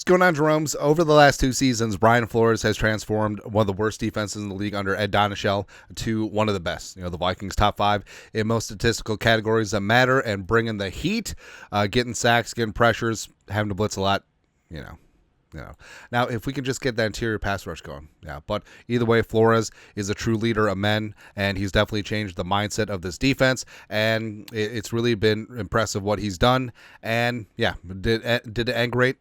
going on, Jerome's? Over the last 2 seasons, Brian Flores has transformed one of the worst defenses in the league under Ed Donachelle to one of the best. The Vikings top 5 in most statistical categories that matter, and bringing the heat, getting sacks, getting pressures, having to blitz a lot. Now, if we can just get that interior pass rush going, yeah. But either way, Flores is a true leader of men, and he's definitely changed the mindset of this defense, and it's really been impressive what he's done. And yeah, did it end great?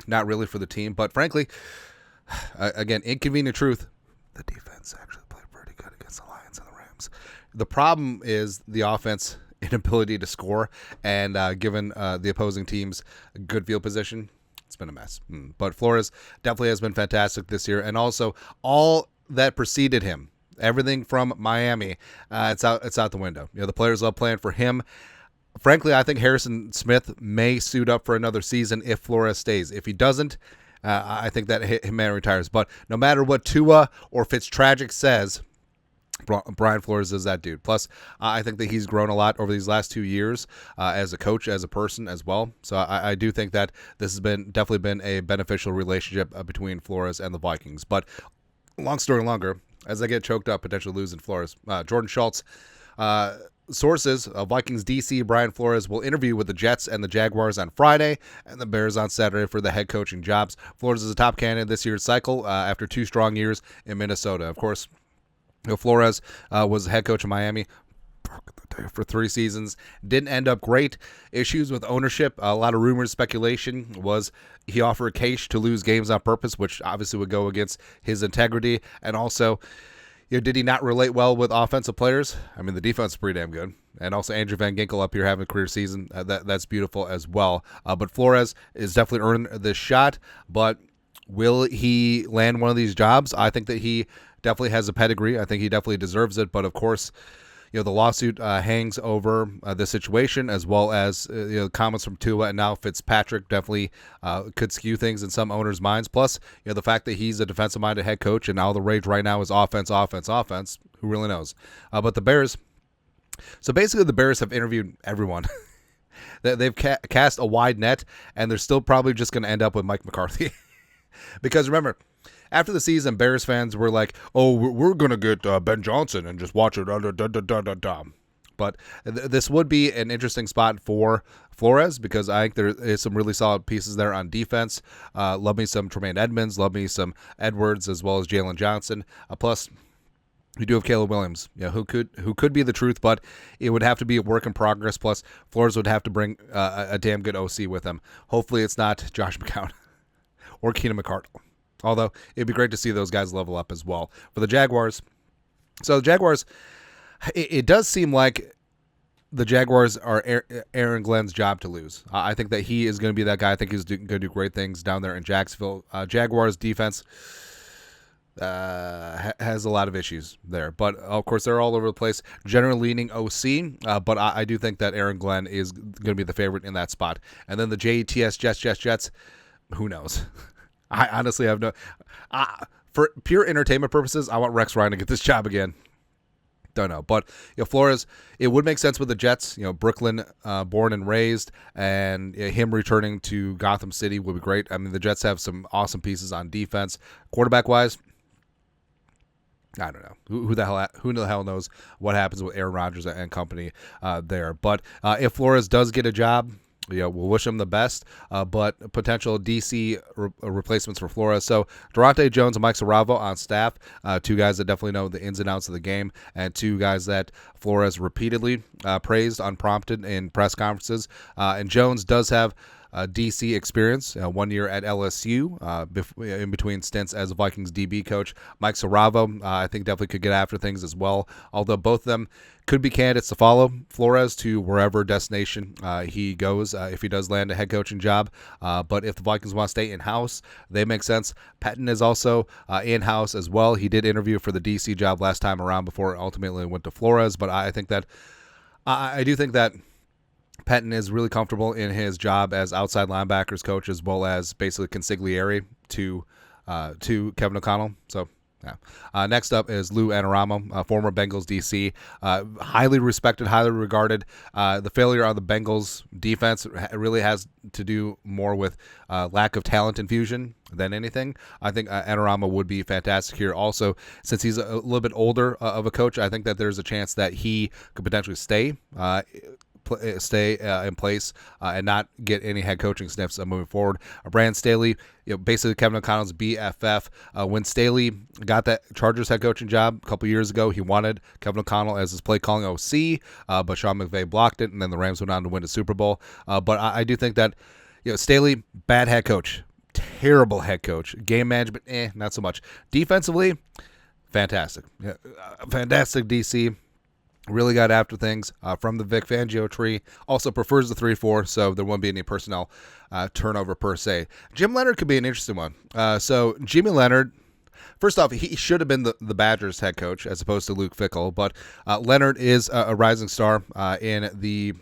Not really for the team, but frankly, again, inconvenient truth, the defense actually played pretty good against the Lions and the Rams. The problem is the offense inability to score, and given the opposing team's good field position, it's been a mess. But Flores definitely has been fantastic this year, and also all that preceded him, everything from Miami, it's out the window. The players love playing for him. Frankly, I think Harrison Smith may suit up for another season if Flores stays. If he doesn't, I think that him man retires. But no matter what Tua or Fitztragic says, Brian Flores is that dude. Plus, I think that he's grown a lot over these last 2 years as a coach, as a person as well. So I do think that this has definitely been a beneficial relationship between Flores and the Vikings. But long story longer, as I get choked up, potentially losing Flores, Jordan Schultz, sources of Vikings DC Brian Flores will interview with the Jets and the Jaguars on Friday and the Bears on Saturday for the head coaching jobs. Flores is a top candidate this year's cycle after 2 strong years in Minnesota. Of course, Flores was head coach of Miami for 3 seasons. Didn't end up great. Issues with ownership. A lot of rumors, speculation was he offered cash to lose games on purpose, which obviously would go against his integrity. And also, did he not relate well with offensive players? I mean, the defense is pretty damn good. And also Andrew Van Ginkel up here having a career season. That's beautiful as well. But Flores is definitely earned this shot. But will he land one of these jobs? I think that he definitely has a pedigree. I think he definitely deserves it. But, of course, the lawsuit hangs over the situation, as well as comments from Tua and now Fitzpatrick definitely could skew things in some owners' minds. Plus, the fact that he's a defensive-minded head coach, and all the rage right now is offense. Who really knows? But the Bears. So basically, the Bears have interviewed everyone. They've cast a wide net, and they're still probably just going to end up with Mike McCarthy. Because remember, after the season, Bears fans were like, "Oh, we're gonna get Ben Johnson and just watch it." But this would be an interesting spot for Flores because I think there is some really solid pieces there on defense. Love me some Tremaine Edmonds, love me some Edwards as well as Jalen Johnson. Plus, we do have Caleb Williams, who could be the truth, but it would have to be a work in progress. Plus, Flores would have to bring a damn good OC with him. Hopefully, it's not Josh McCown or Keenan McCardle. Although, it'd be great to see those guys level up as well. For the Jaguars, so the Jaguars, it does seem like the Jaguars are Aaron Glenn's job to lose. I think that he is going to be that guy. I think he's going to do great things down there in Jacksonville. Jaguars defense has a lot of issues there. But, of course, they're all over the place. Generally leaning OC, but I do think that Aaron Glenn is going to be the favorite in that spot. And then the Jets, Jets, who knows? I honestly have no... for pure entertainment purposes, I want Rex Ryan to get this job again. Don't know. But Flores, it would make sense with the Jets. Brooklyn, born and raised, and him returning to Gotham City would be great. I mean, the Jets have some awesome pieces on defense. Quarterback-wise, I don't know. Who the hell knows what happens with Aaron Rodgers and company there. But if Flores does get a job, we'll wish him the best, but potential DC replacements for Flores. So Durante Jones and Mike Saravo on staff, 2 guys that definitely know the ins and outs of the game, and 2 guys that Flores repeatedly praised unprompted in press conferences. And Jones does have DC experience, 1 year at LSU, in between stints as a Vikings DB coach. Mike Saravo, I think definitely could get after things as well, although both of them could be candidates to follow Flores to wherever destination he goes if he does land a head coaching job. But if the Vikings want to stay in-house, they make sense. Pettin is also in-house as well. He did interview for the DC job last time around before it ultimately went to Flores, but I think that I do think that Pettin is really comfortable in his job as outside linebackers coach, as well as basically consigliere to Kevin O'Connell. So Yeah. Next up is Lou Anarumo, former Bengals DC, highly respected, highly regarded. The failure on the Bengals defense really has to do more with lack of talent infusion than anything. I think Anarumo would be fantastic here. Also, since he's a little bit older of a coach, I think that there's a chance that he could potentially stay in place and not get any head coaching sniffs moving forward. Brandon Staley, basically Kevin O'Connell's BFF. When Staley got that Chargers head coaching job a couple years ago, he wanted Kevin O'Connell as his play calling OC, but Sean McVay blocked it, and then the Rams went on to win the Super Bowl. But I do think that Staley, bad head coach, terrible head coach. Game management, not so much. Defensively, fantastic. Fantastic DC. Really got after things from the Vic Fangio tree. Also prefers the 3-4, so there won't be any personnel turnover per se. Jim Leonhard could be an interesting one. So Jimmy Leonhard, first off, he should have been the Badgers head coach as opposed to Luke Fickell, but Leonhard is a rising star in the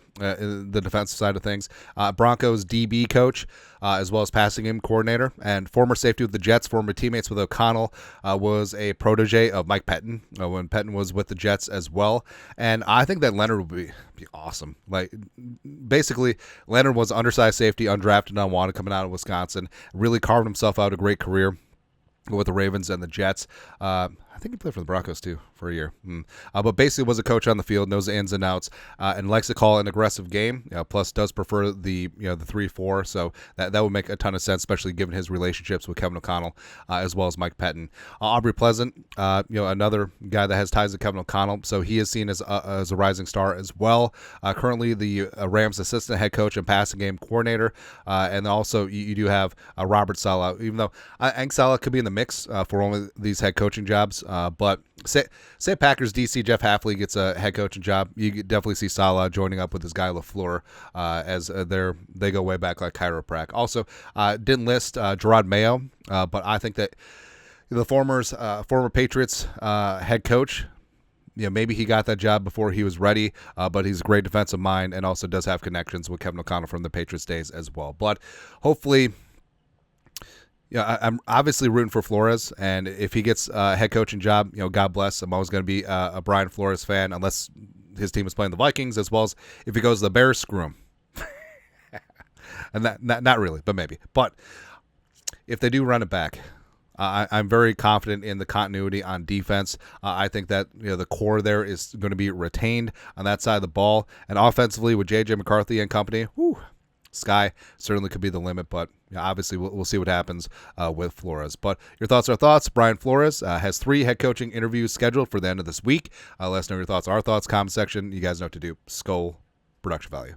defensive side of things. Broncos DB coach, as well as passing game coordinator, and former safety with the Jets, former teammates with O'Connell, was a protege of Mike Pettin when Pettin was with the Jets as well. And I think that Leonhard would be awesome. Like, basically, Leonhard was undersized safety, undrafted, unwanted, coming out of Wisconsin, really carved himself out a great career with the Ravens and the Jets. I think he played for the Broncos too for a year. But basically was a coach on the field, knows the ins and outs, and likes to call an aggressive game. Plus does prefer the 3-4, so that would make a ton of sense, especially given his relationships with Kevin O'Connell as well as Mike Pettin. Aubrey Pleasant, another guy that has ties to Kevin O'Connell, so he is seen as a rising star as well. Currently the Rams assistant head coach and passing game coordinator, and also you do have Robert Saleh. Even though I think Saleh could be in the mix for one of these head coaching jobs. But say Packers DC Jeff Hafley gets a head coaching job, you could definitely see Saleh joining up with this guy LaFleur as they go way back like chiropractic. Also, didn't list Gerard Mayo, but I think that the former Patriots head coach, maybe he got that job before he was ready, but he's a great defensive mind and also does have connections with Kevin O'Connell from the Patriots days as well. But hopefully, I'm obviously rooting for Flores, and if he gets a head coaching job, God bless. I'm always going to be a Brian Flores fan, unless his team is playing the Vikings, as well as if he goes to the Bears, screw him. And not really, but maybe. But if they do run it back, I'm very confident in the continuity on defense. I think that the core there is going to be retained on that side of the ball, and offensively with J.J. McCarthy and company, sky certainly could be the limit, but obviously we'll see what happens with Flores. But your thoughts are thoughts. Brian Flores has 3 head coaching interviews scheduled for the end of this week. Let us know your thoughts. Our thoughts, comment section. You guys know what to do. Skull production value.